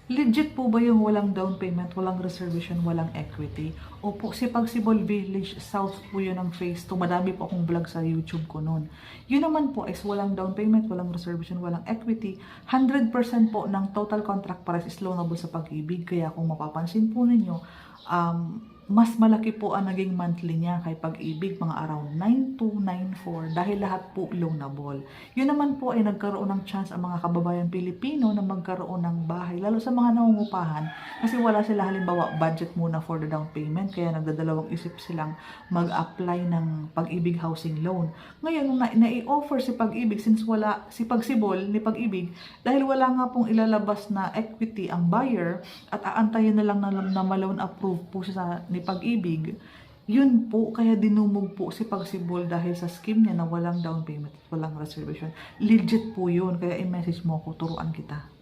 Legit po ba yung walang down payment, walang reservation, walang equity? Opo, si Pagsibol Village South po yun ang phase 2. Madami po akong vlog sa YouTube ko noon. Yun naman po is walang down payment, walang reservation, walang equity. 100% po ng total contract price is loanable sa Pag-ibig. Kaya kung mapapansin po ninyo, mas malaki po ang naging monthly niya kay Pag-ibig, mga around 9,294 dahil lahat po loanable. Yun naman po ay nagkaroon ng chance ang mga kababayan Pilipino na magkaroon ng bahay, lalo sa mga nangungupahan kasi wala sila halimbawa budget muna for the down payment kaya nagdadalawang isip silang mag-apply ng Pag-ibig housing loan. Ngayon, nung na-i-offer si Pag-ibig since wala si Pagsibol ni Pag-ibig dahil wala nga pong ilalabas na equity ang buyer at aantayin na lang na ma-loan approve po siya ni Pag-ibig, yun po, kaya dinumog po si Pagsibol dahil sa scheme niya na walang down payment at walang reservation. Legit po yun, kaya i-message mo ako, turuan kita.